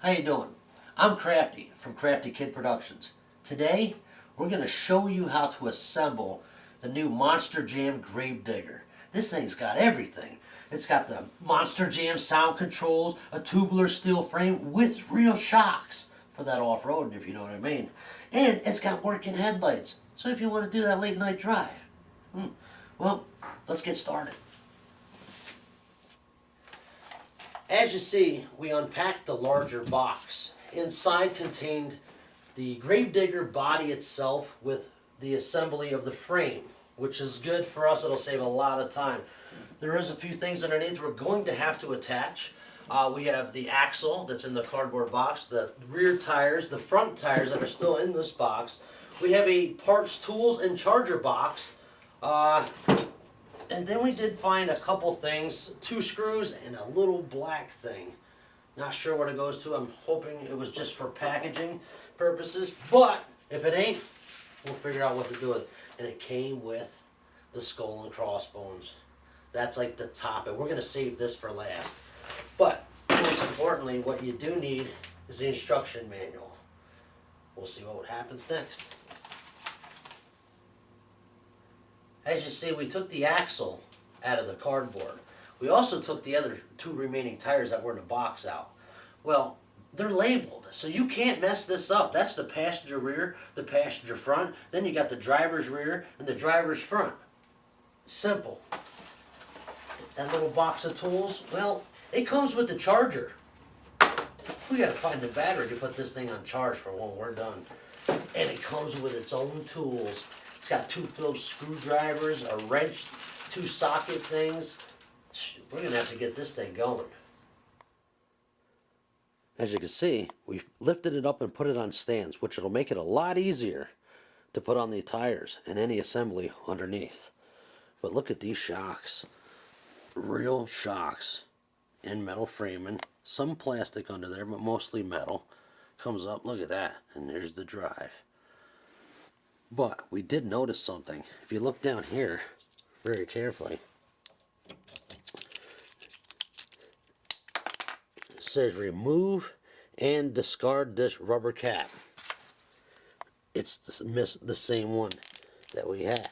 How you doing? I'm Crafty from Crafty Kid Productions. Today, we're going to show you how to assemble the new Monster Jam Grave Digger. This thing's got everything. It's got the Monster Jam sound controls, a tubular steel frame with real shocks for that off-road, if you know what I mean. And it's got working headlights, so if you want to do that late night drive. Well, let's get started. As you see, we unpacked the larger box. Inside contained the Gravedigger body itself with the assembly of the frame, which is good for us. It'll save a lot of time. There is a few things underneath we're going to have to attach. We have the axle that's in the cardboard box, the rear tires, the front tires that are still in this box. We have a parts, tools, and charger box. And then we did find a couple things, 2 screws and a little black thing. Not sure what it goes to. I'm hoping it was just for packaging purposes, but if it ain't, we'll figure out what to do with it. And it came with the skull and crossbones. That's like the top. And we're going to save this for last. But most importantly, what you do need is the instruction manual. We'll see what happens next. As you see, we took the axle out of the cardboard. We also took the other 2 remaining tires that were in the box out. Well, they're labeled, so you can't mess this up. That's the passenger rear, the passenger front. Then you got the driver's rear and the driver's front. Simple. That little box of tools, well, it comes with the charger. We gotta find the battery to put this thing on charge for when we're done. And it comes with its own tools. It's got 2 Phillips screwdrivers, a wrench, 2 socket things. We're going to have to get this thing going. As you can see, we lifted it up and put it on stands, which will make it a lot easier to put on the tires and any assembly underneath. But look at these shocks. Real shocks and metal framing. Some plastic under there, but mostly metal. Comes up, look at that, and there's the drive. But we did notice something. If you look down here very carefully, it says remove and discard this rubber cap. It's the same one that we had.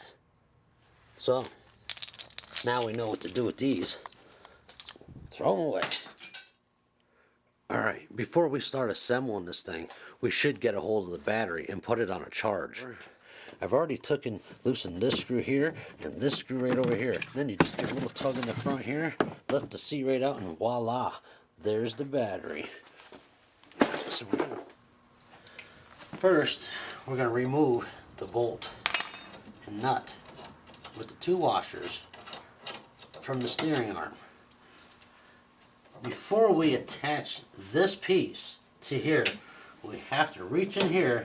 So now we know what to do with these. Throw them away. Alright, before we start assembling this thing, we should get a hold of the battery and put it on a charge. I've already loosened this screw here and this screw right over here. Then you just give a little tug in the front here, lift the seat right out, and voila, there's the battery. So first, we're going to remove the bolt and nut with the 2 washers from the steering arm. Before we attach this piece to here, we have to reach in here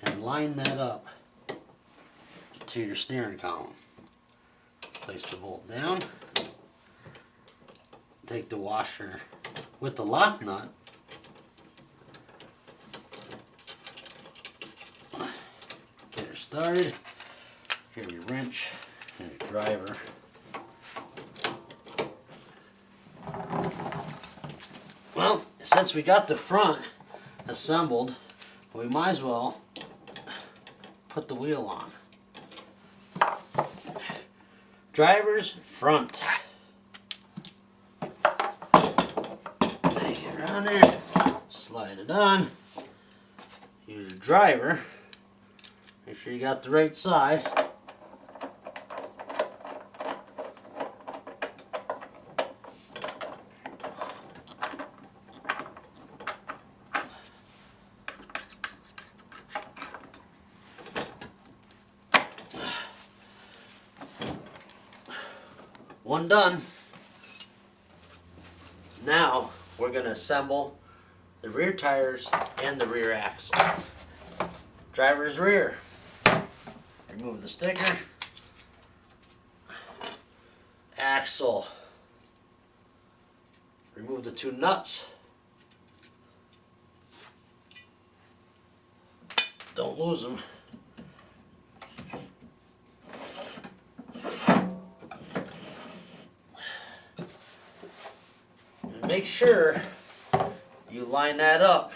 and line that up to your steering column. Place the bolt down. Take the washer with the lock nut. Get her started. Here your wrench and your driver. Well, since we got the front assembled, we might as well put the wheel on. Driver's front. Take it around there, slide it on. Use your driver. Make sure you got the right side. One done. Now we're going to assemble the rear tires and the rear axle. Driver's rear. Remove the sticker. Axle. Remove the 2 nuts. Don't lose them. Make sure You line that up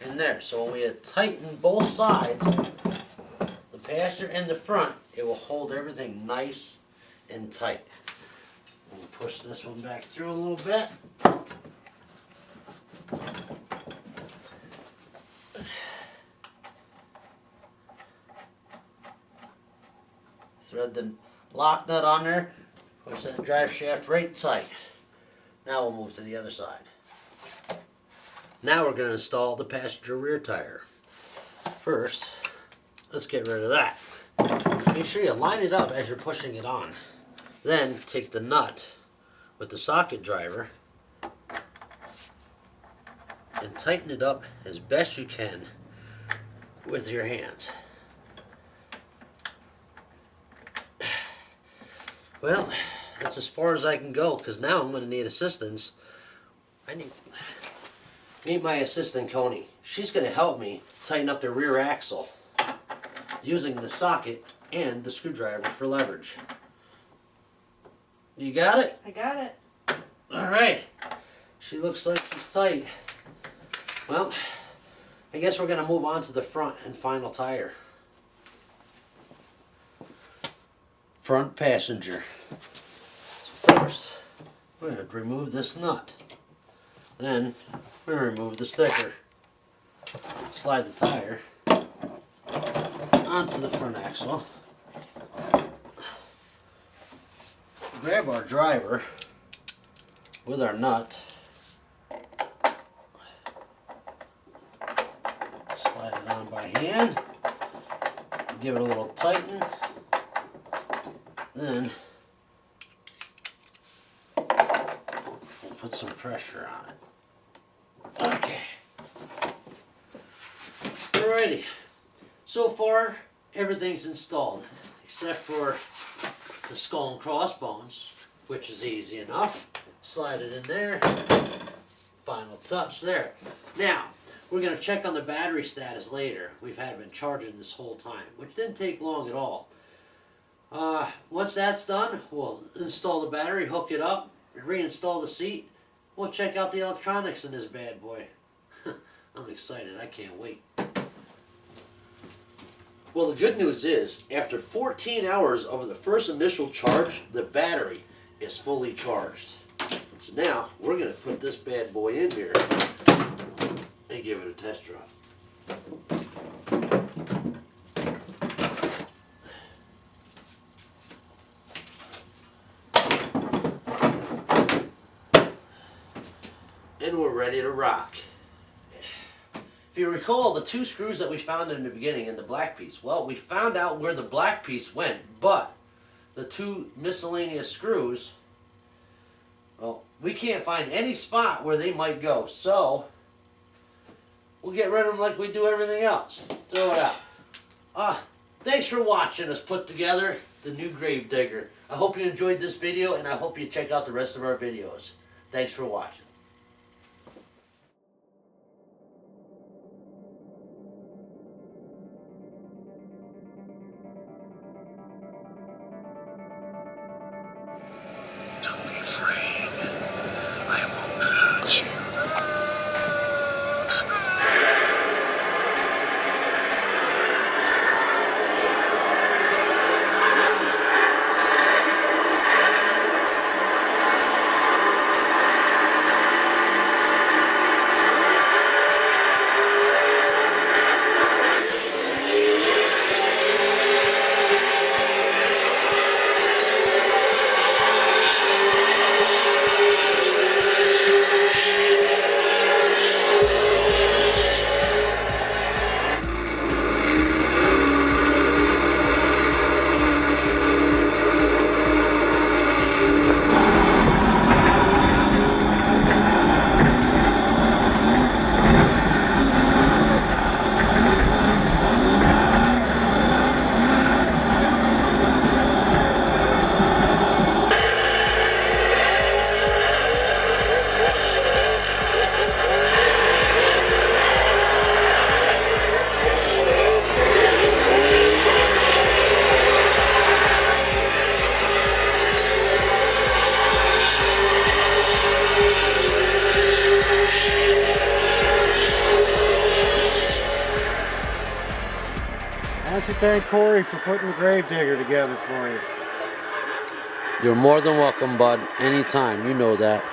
in there. So when we tighten both sides, the passenger and the front, it will hold everything nice and tight. We'll push this one back through a little bit. Thread the lock nut on there, push that drive shaft right tight. Now we'll move to the other side. Now we're going to install the passenger rear tire. First, let's get rid of that. Make sure you line it up as you're pushing it on. Then take the nut with the socket driver and tighten it up as best you can with your hands. Well, that's as far as I can go, because now I'm going to need assistance. I need to meet my assistant, Coney. She's going to help me tighten up the rear axle using the socket and the screwdriver for leverage. You got it? I got it. All right. She looks like she's tight. Well, I guess we're going to move on to the front and final tire. Front passenger. First, we're going to remove this nut. Then, we're going to remove the sticker. Slide the tire onto the front axle. Grab our driver with our nut. Slide it on by hand. Give it a little tighten. Then we'll put some pressure on it. Okay. Alrighty. So far, everything's installed except for the skull and crossbones, which is easy enough. Slide it in there. Final touch there. Now, we're going to check on the battery status later. We've had it been charging this whole time, which didn't take long at all. Once that's done, we'll install the battery, hook it up, reinstall the seat. We'll check out the electronics in this bad boy. I'm excited. I can't wait. Well, the good news is, after 14 hours of the first initial charge, the battery is fully charged. So now, we're going to put this bad boy in here and give it a test drive. And we're ready to rock. If you recall the two screws that we found in the beginning in the black piece, well, we found out where the black piece went, but the two miscellaneous screws, well, we can't find any spot where they might go, so we'll get rid of them like we do everything else. Throw it out. Thanks for watching us put together the new grave digger. I hope you enjoyed this video, and I hope you check out the rest of our videos. Thanks for watching. don't you thank Corey for putting the grave digger together for you? You're more than welcome, bud. Anytime. You know that.